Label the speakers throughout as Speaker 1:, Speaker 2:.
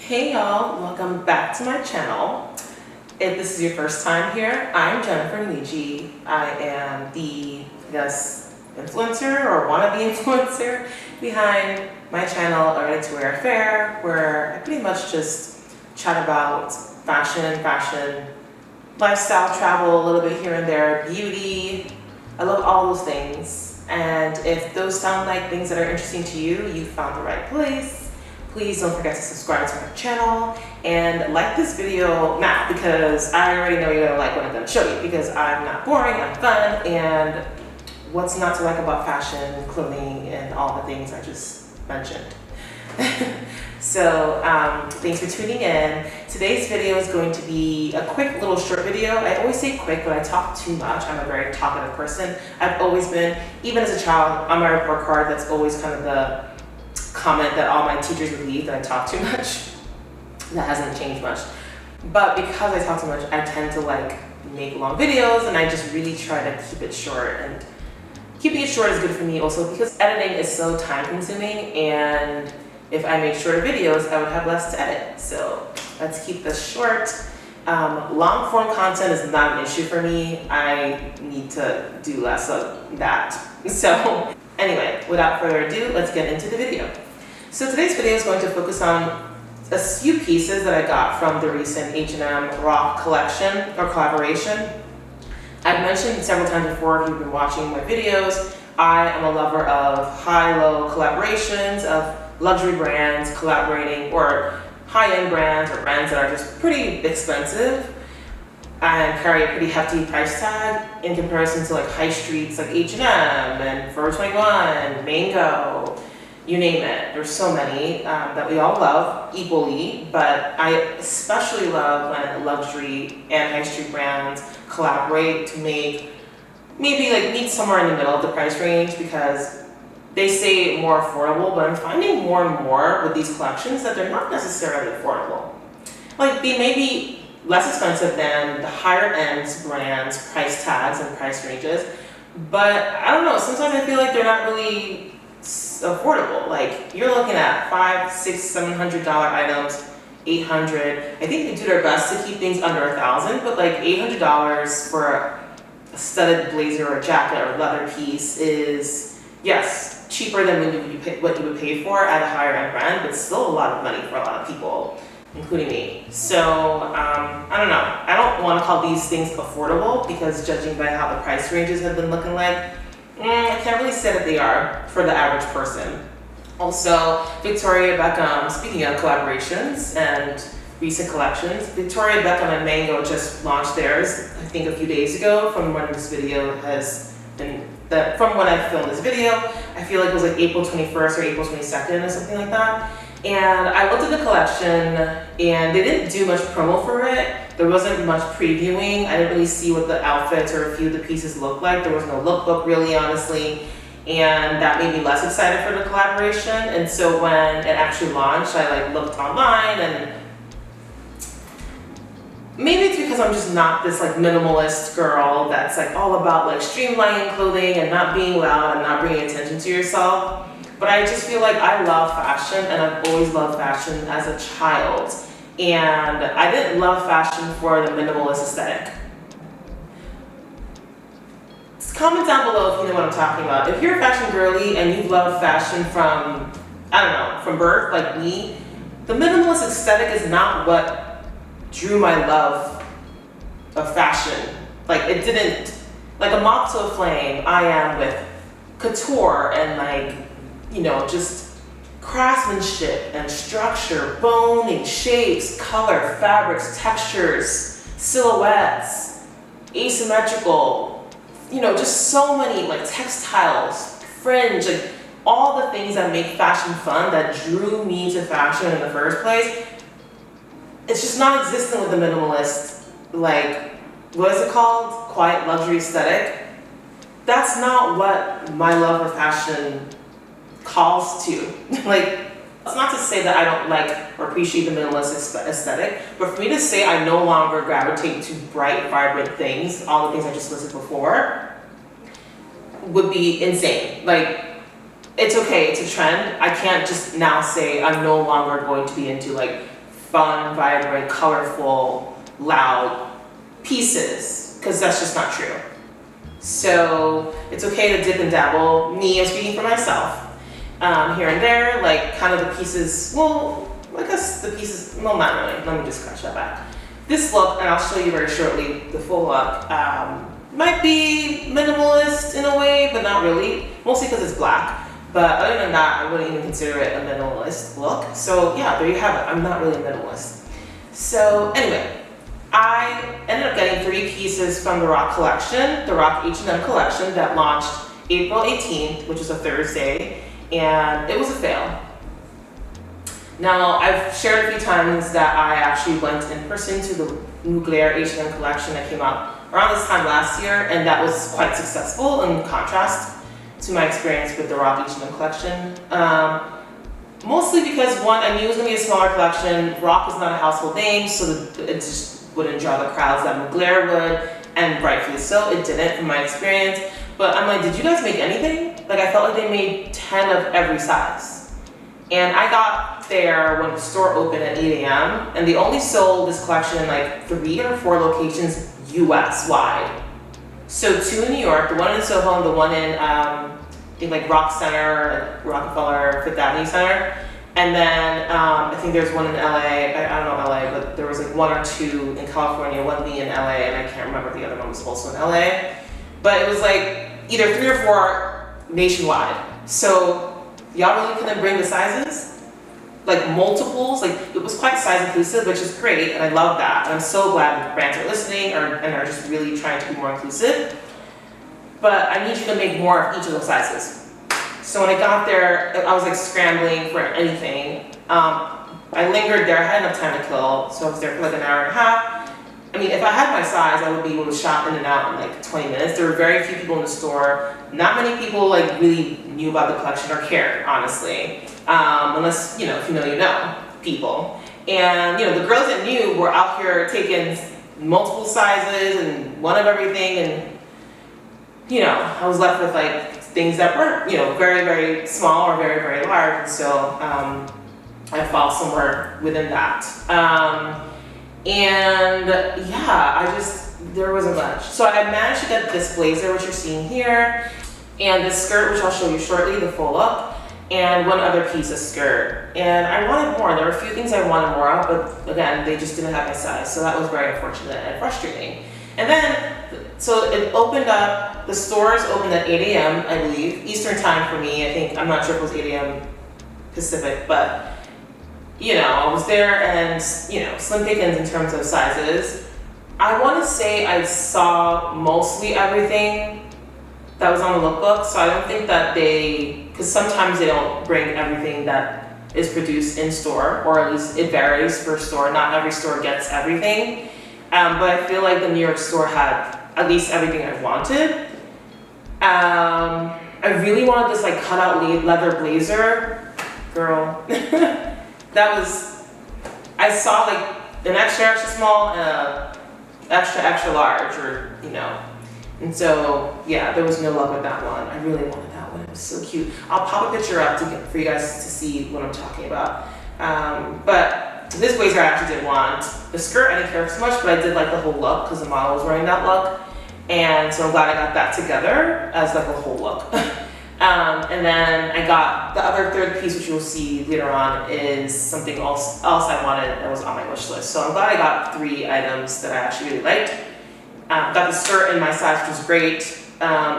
Speaker 1: Hey y'all, welcome back to my channel. If this is your first time here, I'm Jennifer Niji. I am the, influencer or wannabe influencer behind my channel, A Ready to Wear Affair, where I pretty much just chat about fashion, lifestyle, travel, a little bit here and there, beauty. I love all those things. And if those sound like things that are interesting to you, you found the right place. Please don't forget to subscribe to my channel and like this video now, because I already know you're gonna like what I'm gonna show you, because I'm not boring, I'm fun, and what's not to like about fashion, clothing, and all the things I just mentioned. So thanks for tuning in. Today's video is going to be a quick little short video. I always say quick, but I talk too much. I'm a very talkative person. I've always been, even as a child, on my report card, that's always kind of the comment that all my teachers would leave, that I talk too much. That hasn't changed much. But because I talk too much, I tend to make long videos, and I just really try to keep it short. And keeping it short is good for me also because editing is so time consuming, and if I made shorter videos, I would have less to edit. So let's keep this short. Long form content is not an issue for me. I need to do less of that. So anyway, without further ado, let's get into the video. So today's video is going to focus on a few pieces that I got from the recent H&M Rokh collection or collaboration. I've mentioned several times before, if you've been watching my videos, I am a lover of high-low collaborations, of luxury brands collaborating, or high-end brands, or brands that are just pretty expensive and carry a pretty hefty price tag in comparison to high streets like H&M and Forever 21, Mango, you name it. There's so many that we all love equally, but I especially love when luxury and high street brands collaborate to make maybe meet somewhere in the middle of the price range, because they say more affordable, but I'm finding more and more with these collections that they're not necessarily affordable. They may be less expensive than the higher end brands' price tags and price ranges, but I don't know, sometimes I feel like they're not really affordable. You're looking at $500, $600, $700 items, $800. I think they do their best to keep things under $1,000, but $800 for a studded blazer or jacket or leather piece is, yes, cheaper than what you would pay for at a higher end brand, but still a lot of money for a lot of people, including me. So I don't know. I don't want to call these things affordable, because judging by how the price ranges have been looking I can't really say that they are for the average person. Also, Victoria Beckham, speaking of collaborations and recent collections, Victoria Beckham and Mango just launched theirs, I think a few days ago, from when this video has been, from when I filmed this video. I feel like it was April 21st or April 22nd or something like that. And I looked at the collection, and they didn't do much promo for it. There wasn't much previewing. I didn't really see what the outfits or a few of the pieces looked like. There was no lookbook really, honestly. And that made me less excited for the collaboration. And so when it actually launched, I looked online, and maybe it's because I'm just not this minimalist girl that's all about streamlining clothing and not being loud and not bringing attention to yourself. But I just feel I love fashion, and I've always loved fashion as a child. And I didn't love fashion for the minimalist aesthetic. Comment down below if you know what I'm talking about. If you're a fashion girly and you've loved fashion from, I don't know, from birth like me, the minimalist aesthetic is not what drew my love of fashion. It didn't, a moth to a flame, I am with couture and just craftsmanship and structure, bone and shapes, color, fabrics, textures, silhouettes, asymmetrical, just so many textiles, fringe, all the things that make fashion fun, that drew me to fashion in the first place. It's just not existent with the minimalist, what is it called? Quiet luxury aesthetic. That's not what my love for fashion calls to. It's not to say that I don't like or appreciate the minimalist aesthetic, but for me to say I no longer gravitate to bright, vibrant things, all the things I just listed before, would be insane. It's okay, it's a trend. I can't just now say I'm no longer going to be into fun, vibrant, colorful, loud pieces, because that's just not true. So it's okay to dip and dabble. Me, I'm speaking for myself, here and there, like kind of the pieces, well, I guess the pieces, well, not really. Let me just scratch that back. This look, and I'll show you very shortly the full look, might be minimalist in a way, but not really, mostly because it's black. But other than that, I wouldn't even consider it a minimalist look. So yeah, there you have it. I'm not really a minimalist. So anyway, I ended up getting 3 pieces from the Rokh collection, the Rokh H&M collection that launched April 18th, which is a Thursday, and it was a fail. Now, I've shared a few times that I actually went in person to the Mugler H&M collection that came out around this time last year, and that was quite successful in contrast to my experience with the Rokh H&M collection. Mostly because, one, I knew it was going to be a smaller collection. Rokh is not a household name, so it just wouldn't draw the crowds that Mugler would, and rightfully so, it didn't from my experience. But I'm like, did you guys make anything? Like, I felt like they made 10 of every size. And I got there when the store opened at 8 a.m. and they only sold this collection in like 3 or 4 locations US wide. So 2 in New York, the one in Soho and the one in, I think like Rock Center, like Rockefeller, Fifth Avenue Center. And then I think there's one in LA, I don't know LA, but there was like 1 or 2 in California, one being in LA, and I can't remember if the other one was also in LA. But it was like either 3 or 4 nationwide. So y'all really couldn't bring the sizes? Like multiples, like it was quite size inclusive, which is great, and I love that. And I'm so glad that brands are listening and are just really trying to be more inclusive. But I need you to make more of each of those sizes. So when I got there, I was like scrambling for anything. I lingered there, I had enough time to kill, so I was there for like an hour and a half. I mean, if I had my size, I would be able to shop in and out in like 20 minutes. There were very few people in the store. Not many people like really knew about the collection or cared, honestly. Unless, you know, if you know people. And, you know, the girls that knew were out here taking multiple sizes and one of everything, and, you know, I was left with like things that weren't, you know, very, very small or very, very large. And so I fall somewhere within that. And yeah, there wasn't much. So I managed to get this blazer, which you're seeing here, and this skirt, which I'll show you shortly, the full look, and one other piece of skirt. And I wanted more. There were a few things I wanted more of, but again, they just didn't have my size. So that was very unfortunate and frustrating. And then, so it opened up, the stores opened at 8 a.m., I believe, Eastern time for me. I think, I'm not sure if it was 8 a.m. Pacific, but you know, I was there and, you know, slim pickings in terms of sizes. I want to say I saw mostly everything that was on the lookbook, so I don't think that because sometimes they don't bring everything that is produced in store, or at least it varies per store. Not every store gets everything, but I feel like the New York store had at least everything I wanted. I really wanted this like cutout leather blazer, girl. I saw like an extra small and a extra large, or, you know. And so, yeah, there was no luck with that one. I really wanted that one. It was so cute. I'll pop a picture up for you guys to see what I'm talking about. But this blazer I actually did want. The skirt I didn't care so much, but I did like the whole look because the model was wearing that look. And so I'm glad I got that together as like a whole look. And then I got the other third piece, which you'll see later on, is something else I wanted that was on my wish list. So I'm glad I got 3 items that I actually really liked. Got the skirt in my size, which was great,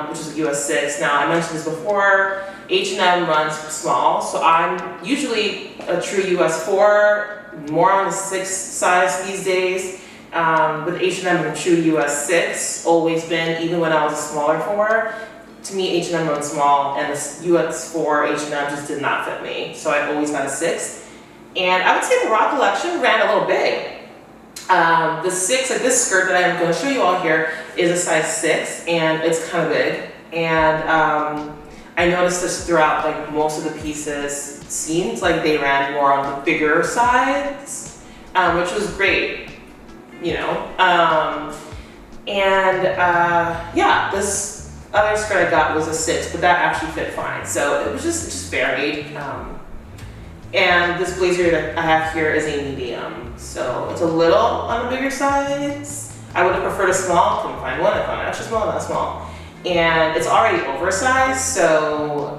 Speaker 1: which is a US 6. Now, I mentioned this before, H&M runs small, so I'm usually a true US 4, more on the 6 size these days. With H&M, I'm a true US 6, always been, even when I was a smaller 4. To me, H&M runs small, and the US 4 H&M just did not fit me, so I always got a 6. And I would say the Rokh collection ran a little big. The 6, like this skirt that I'm going to show you all here, is a size 6, and it's kind of big. And I noticed this throughout like most of the pieces. It seemed like they ran more on the bigger sides, which was great, you know. Yeah, this other skirt I got was a 6, but that actually fit fine. So it was just varied. And this blazer that I have here is a medium, so it's a little on the bigger size. I would have preferred a small, couldn't find one. I found an extra small, not small. And it's already oversized, so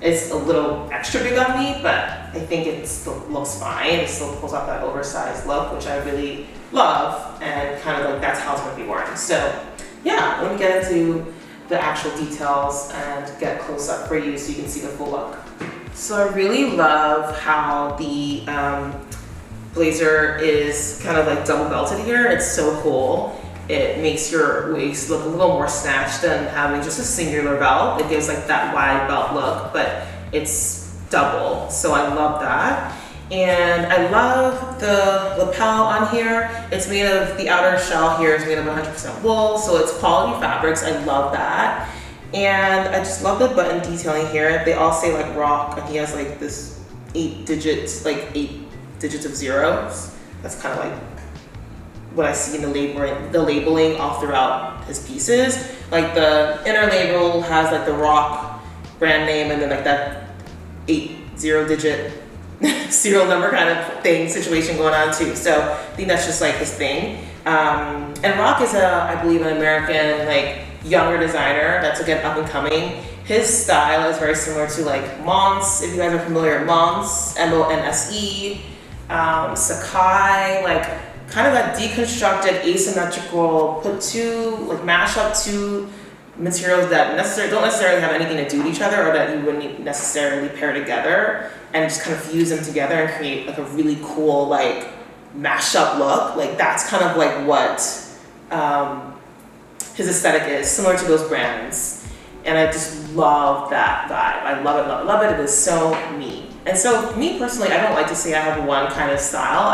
Speaker 1: it's a little extra big on me, but I think it still looks fine. It still pulls off that oversized look, which I really love, and kind of like that's how it's going to be worn. So yeah, let me get into the actual details and get close up for you so you can see the full look. So I really love how the blazer is kind of like double belted here. It's so cool. It makes your waist look a little more snatched than having just a singular belt. It gives like that wide belt look, but it's double. So I love that. And I love the lapel on here. It's made of, the outer shell here is made of 100% wool, so it's quality fabrics. I love that. And I just love the button detailing here. They all say like Rokh, and he has like this 8 digits of zeros. That's kind of like what I see in the labeling all throughout his pieces. Like the inner label has like the Rokh brand name, and then like that 8-0-digit serial number kind of thing situation going on too. So I think that's just like his thing. And Rokh is I believe an American like younger designer that's again up and coming. His style is very similar to like Mons, if you guys are familiar. Mons, M-O-N-S-E, Sakai, like kind of that deconstructed, asymmetrical, mash up two materials that don't necessarily have anything to do with each other, or that you wouldn't necessarily pair together, and just kind of fuse them together and create like a really cool like mashup look. Like that's kind of like what his aesthetic is, similar to those brands. And I just love that vibe. I love it, love it, love it. It is so me. And so me personally, I don't like to say I have one kind of style.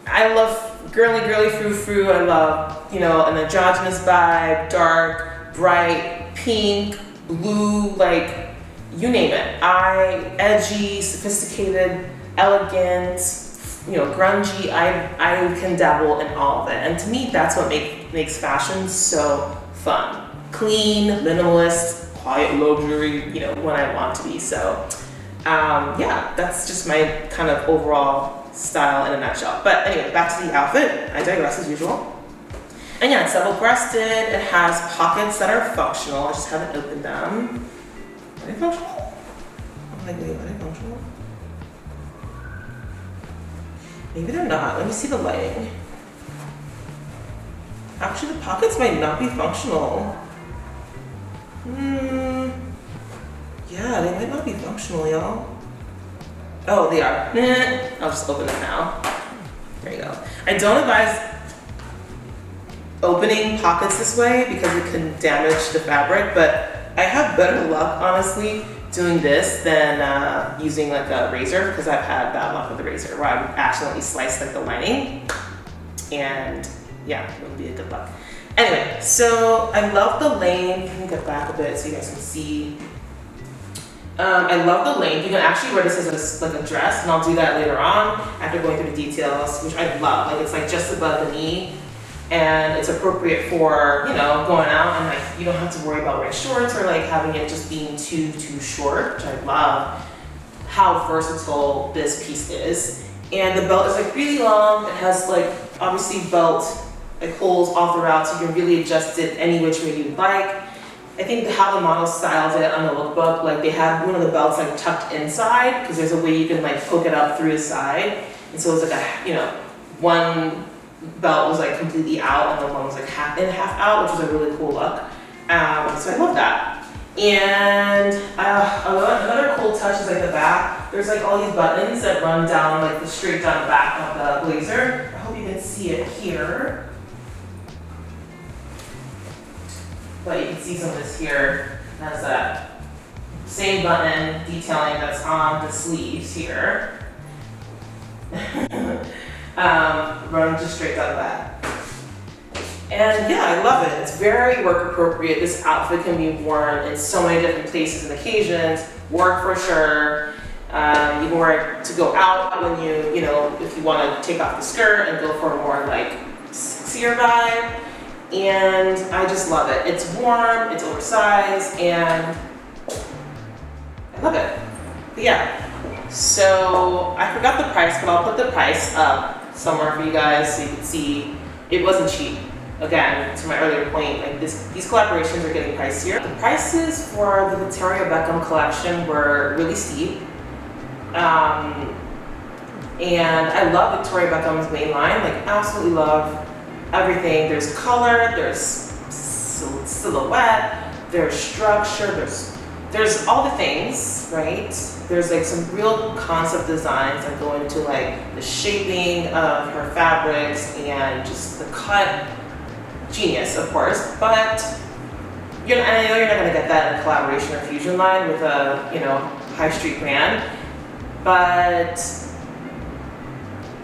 Speaker 1: I love girly frou-frou. I love, you know, an androgynous vibe, dark, bright, pink, blue, like you name it. Edgy, sophisticated, elegant, you know, grungy. I can dabble in all of it. And to me, that's what makes fashion so fun. Clean, minimalist, quiet luxury, you know, when I want to be. So yeah, that's just my kind of overall style in a nutshell. But anyway, back to the outfit. I digress as usual. And yeah, it's double-breasted. It has pockets that are functional. I just haven't opened them. Are they functional? I'm like, wait, are they functional? Maybe they're not. Let me see the lighting. Actually, the pockets might not be functional. Yeah, they might not be functional, y'all. Oh, they are. I'll just open it now. There you go. I don't advise opening pockets this way because it can damage the fabric, but I have better luck, honestly, doing this than using like a razor, because I've had bad luck with the razor where I would accidentally slice like the lining, and yeah, it wouldn't be a good luck. Anyway, so I love the length. Let me get back a bit so you guys can see. I love the length. You can actually wear this as like a dress, and I'll do that later on after going through the details, which I love. Like it's like just above the knee, and it's appropriate for, you know, going out, and like you don't have to worry about wearing shorts or like having it just being too short, which I love how versatile this piece is. And the belt is like really long. It has like obviously belt like holes all throughout, so you can really adjust it any which way you'd like. I think how the model styles it on the lookbook, like they have one of the belts like tucked inside, because there's a way you can like poke it up through the side. And so it's like a, you know, one belt was like completely out and the one was like half in, half out, which was a really cool look. So I love that. And another cool touch is like the back. There's like all these buttons that run down like the straight down the back of the blazer. I hope you can see it here. But you can see some of this here. That's that same button detailing that's on the sleeves here. Run just straight down the back. And yeah, I love it. It's very work appropriate. This outfit can be worn in so many different places and occasions. Work for sure. You can wear it to go out when you know, if you want to take off the skirt and go for a more like sexier vibe. And I just love it. It's warm, it's oversized, and I love it. But yeah, so I forgot the price, but I'll put the price up somewhere for you guys so you can see it wasn't cheap. Again, to my earlier point, like these collaborations are getting pricier. The prices for the Victoria Beckham collection were really steep. And I love Victoria Beckham's main line, like absolutely love everything. There's color, there's silhouette, there's structure, there's all the things, right? There's like some real concept designs that go into like the shaping of her fabrics and just the cut. Genius, of course, but and I know you're not going to get that in a collaboration or fusion line with a high street brand, but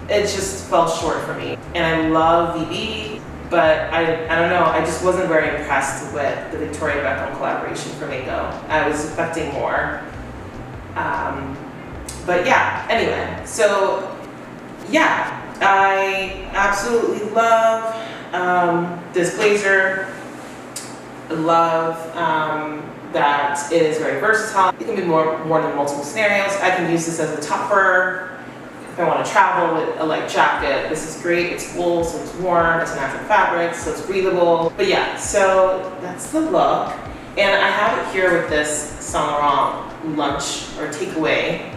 Speaker 1: it just fell short for me. And I love VB, but I don't know, I just wasn't very impressed with the Victoria Beckham collaboration for Mako. I was expecting more. But yeah, anyway, so yeah, I absolutely love this blazer. I love that it is very versatile. It can be worn in multiple scenarios. I can use this as a topper. If I want to travel with a light jacket, this is great. It's wool, so it's warm. It's a natural fabric, so it's breathable. But yeah, so that's the look. And I have it here with this Saint Laurent lunch or takeaway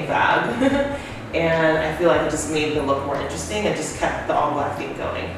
Speaker 1: bag. And I feel like it just made the look more interesting and just kept the all black theme going.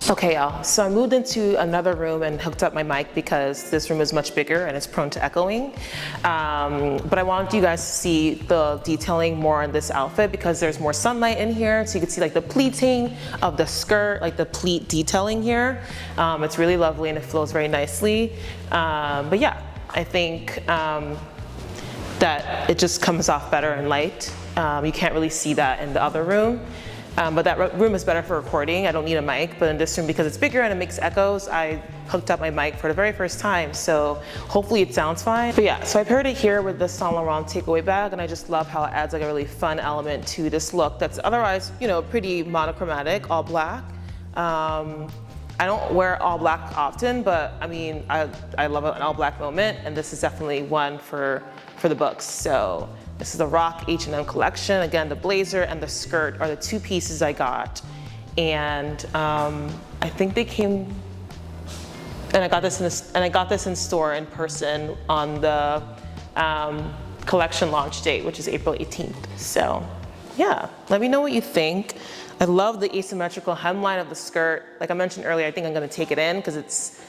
Speaker 1: Okay, y'all, so I moved into another room and hooked up my mic because this room is much bigger and it's prone to echoing. But I wanted you guys to see the detailing more on this outfit because there's more sunlight in here, so you can see like the pleating of the skirt, like the pleat detailing here. It's really lovely and it flows very nicely. But yeah, I think that it just comes off better in light. You can't really see that in the other room. But that room is better for recording. I don't need a mic, but in this room, because it's bigger and it makes echoes, I hooked up my mic for the very first time, so hopefully it sounds fine. But yeah, so I paired it here with the Saint Laurent takeaway bag, and I just love how it adds like a really fun element to this look that's otherwise, pretty monochromatic, all black. I don't wear all black often, but I mean, I love an all black moment, and this is definitely one for the books. So this is the Rokh H&M collection. Again, the blazer and the skirt are the two pieces I got. And I think they came, and I got this in store in person on the collection launch date, which is April 18th. So yeah, let me know what you think. I love the asymmetrical hemline of the skirt. Like I mentioned earlier, I think I'm gonna take it in because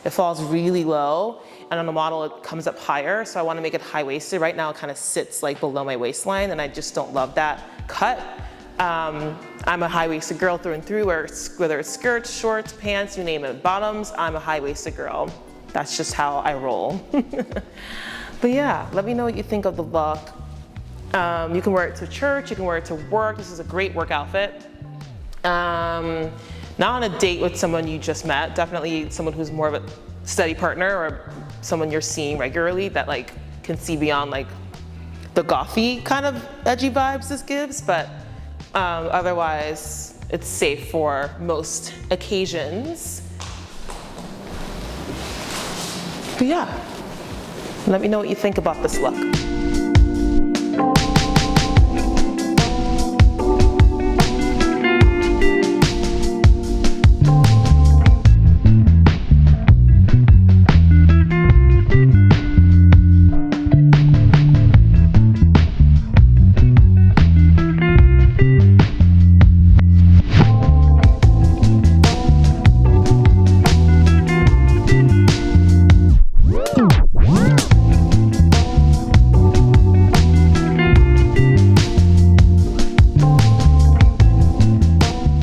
Speaker 1: it falls really low, and on the model it comes up higher, so I wanna make it high-waisted. Right now it kind of sits like below my waistline, and I just don't love that cut. I'm a high-waisted girl through and through, whether it's skirts, shorts, pants, you name it, bottoms, I'm a high-waisted girl. That's just how I roll. But yeah, let me know what you think of the look. You can wear it to church, you can wear it to work. This is a great work outfit. Not on a date with someone you just met, definitely someone who's more of a steady partner or someone you're seeing regularly that like can see beyond like the gothy kind of edgy vibes this gives, but otherwise it's safe for most occasions. But yeah, let me know what you think about this look.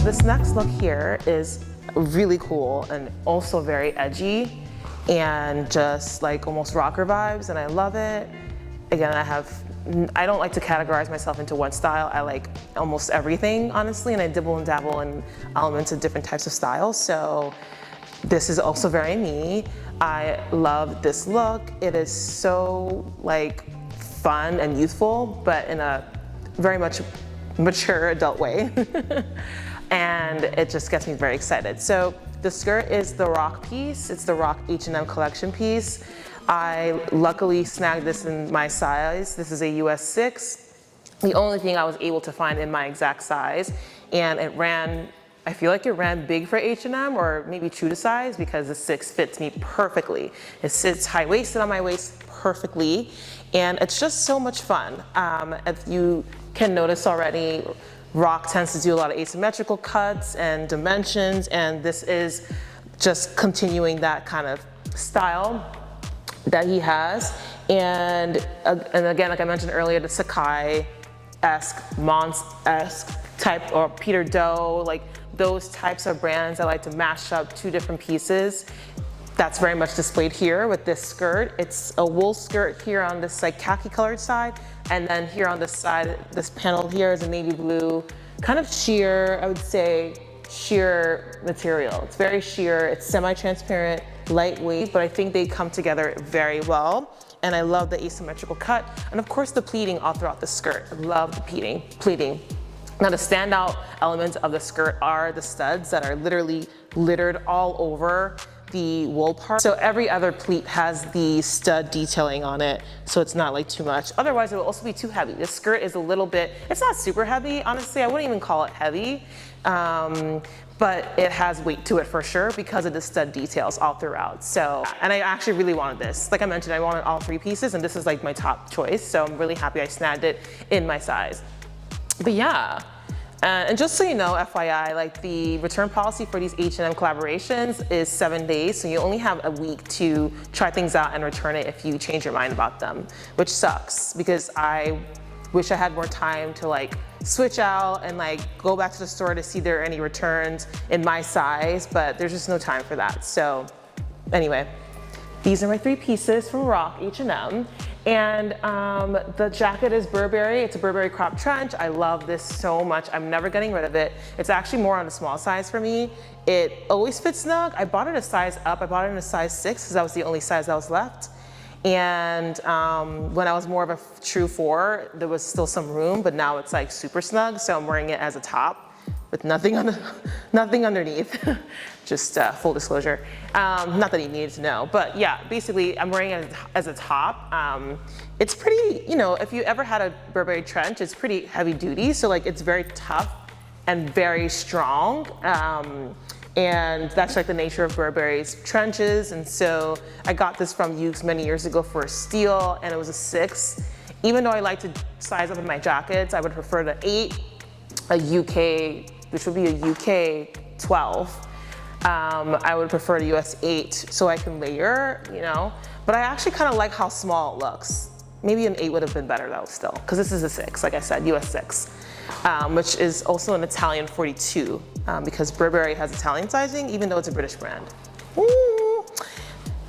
Speaker 1: This next look here is really cool and also very edgy and just like almost rocker vibes, and I love it. Again, I have I don't like to categorize myself into one style. I like almost everything, honestly, and I dibble and dabble in elements of different types of styles. So this is also very me. I love this look. It is so like fun and youthful, but in a very much mature adult way. And it just gets me very excited. So the skirt is the Rokh piece. It's the Rokh H&M collection piece. I luckily snagged this in my size. This is a US 6. The only thing I was able to find in my exact size, and it ran, I feel like it ran big for H&M or maybe true to size, because the 6 fits me perfectly. It sits high-waisted on my waist perfectly, and it's just so much fun. If you can notice already, Rokh tends to do a lot of asymmetrical cuts and dimensions, and this is just continuing that kind of style that he has. And again, like I mentioned earlier, the Sacai-esque, Mons-esque type, or Peter Doe, like those types of brands that like to mash up two different pieces. That's very much displayed here with this skirt. It's a wool skirt here on this like khaki colored side, and then here on this side, this panel here is a navy blue, kind of sheer, I would say, sheer material. It's very sheer, it's semi-transparent, lightweight, but I think they come together very well. And I love the asymmetrical cut. And of course the pleating all throughout the skirt. I love the pleating. Now the standout elements of the skirt are the studs that are literally littered all over the wool part. So every other pleat has the stud detailing on it, so it's not like too much. Otherwise it will also be too heavy. This skirt is a little bit, it's not super heavy, honestly. I wouldn't even call it heavy, but it has weight to it for sure because of the stud details all throughout. So, and I actually really wanted this. Like I mentioned, I wanted all 3 pieces, and this is like my top choice, so I'm really happy I snagged it in my size. But yeah. And just so you know, FYI, like the return policy for these H&M collaborations is 7 days, so you only have a week to try things out and return it if you change your mind about them, which sucks because I wish I had more time to like switch out and like go back to the store to see if there are any returns in my size, but there's just no time for that. So anyway, these are my 3 pieces from Rokh H&M. And the jacket is Burberry. It's a Burberry crop trench. I love this so much. I'm never getting rid of it. It's actually more on the small size for me. It always fits snug. I bought it a size up. I bought it in a size 6 because that was the only size that was left. And when I was more of a true 4, there was still some room, but now it's like super snug. So I'm wearing it as a top with nothing underneath. Just full disclosure. Not that you needed to know, but yeah, basically I'm wearing it as a top. It's pretty, you know, if you ever had a Burberry trench, it's pretty heavy duty. So like it's very tough and very strong. And that's like the nature of Burberry's trenches. And so I got this from Ukes many years ago for a steal, and it was a 6. Even though I like to size up in my jackets, I would prefer the 8, a UK, which would be a UK 12. I would prefer the US 8 so I can layer, you know, but I actually kind of like how small it looks. Maybe an 8 would have been better though still, because this is a 6, like I said, US 6, which is also an Italian 42, because Burberry has Italian sizing, even though it's a British brand. Ooh.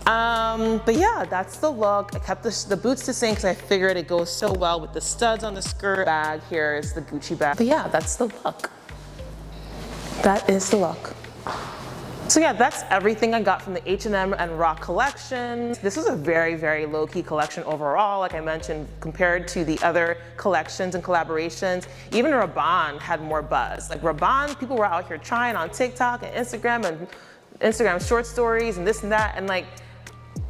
Speaker 1: But yeah, that's the look. I kept the boots the same because I figured it goes so well with the studs on the skirt. Bag here is the Gucci bag. But yeah, that's the look. That is the look. So yeah, that's everything I got from the H&M and Rokh collection. This was a very, very low-key collection overall. Like I mentioned, compared to the other collections and collaborations, even Rabanne had more buzz. Like Rabanne, people were out here trying on TikTok and Instagram short stories and this and that, and like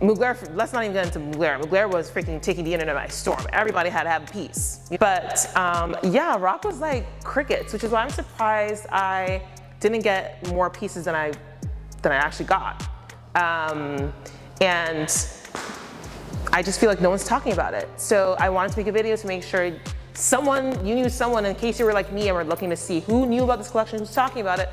Speaker 1: Mugler, let's not even get into Mugler. Mugler was freaking taking the internet by storm. Everybody had to have a piece. But yeah, Rokh was like crickets, which is why I'm surprised I didn't get more pieces than I actually got. And I just feel like no one's talking about it. So I wanted to make a video to make sure you knew someone, in case you were like me and were looking to see who knew about this collection, who's talking about it.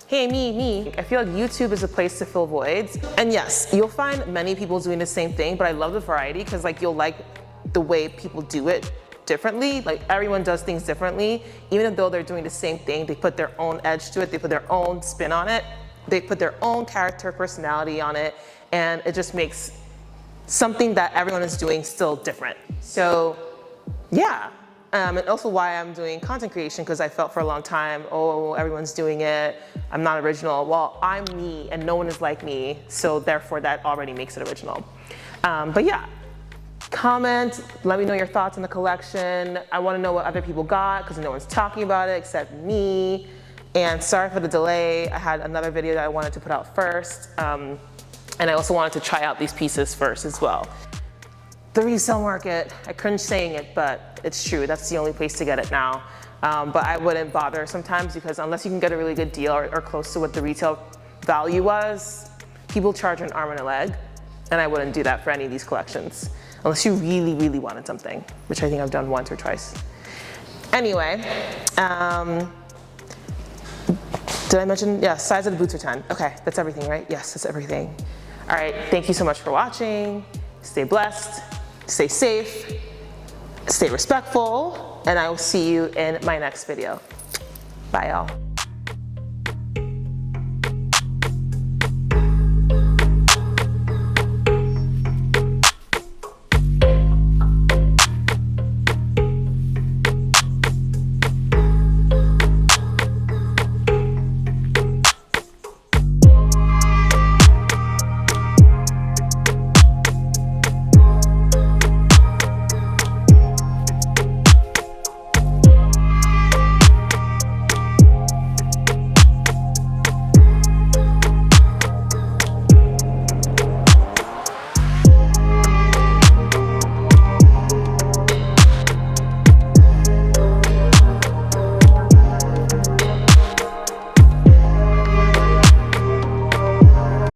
Speaker 1: Hey, me. I feel like YouTube is a place to fill voids. And yes, you'll find many people doing the same thing, but I love the variety because like you'll like the way people do it differently. Like everyone does things differently. Even though they're doing the same thing, they put their own edge to it, they put their own spin on it, they put their own character, personality on it, and it just makes something that everyone is doing still different. So yeah. And also why I'm doing content creation, because I felt for a long time, oh, everyone's doing it, I'm not original. Well, I'm me and no one is like me, so therefore that already makes it original. But yeah, comment, let me know your thoughts on the collection. I want to know what other people got because no one's talking about it except me. And sorry for the delay, I had another video that I wanted to put out first. And I also wanted to try out these pieces first as well. The resale market, I cringe saying it, but it's true. That's the only place to get it now. But I wouldn't bother sometimes because unless you can get a really good deal or close to what the retail value was, people charge an arm and a leg, and I wouldn't do that for any of these collections. Unless you really, really wanted something, which I think I've done once or twice. Anyway, did I mention, yeah, size of the boots are 10. Okay, that's everything, right? Yes, that's everything. All right, thank you so much for watching. Stay blessed. Stay safe, stay respectful, and I will see you in my next video. Bye, y'all.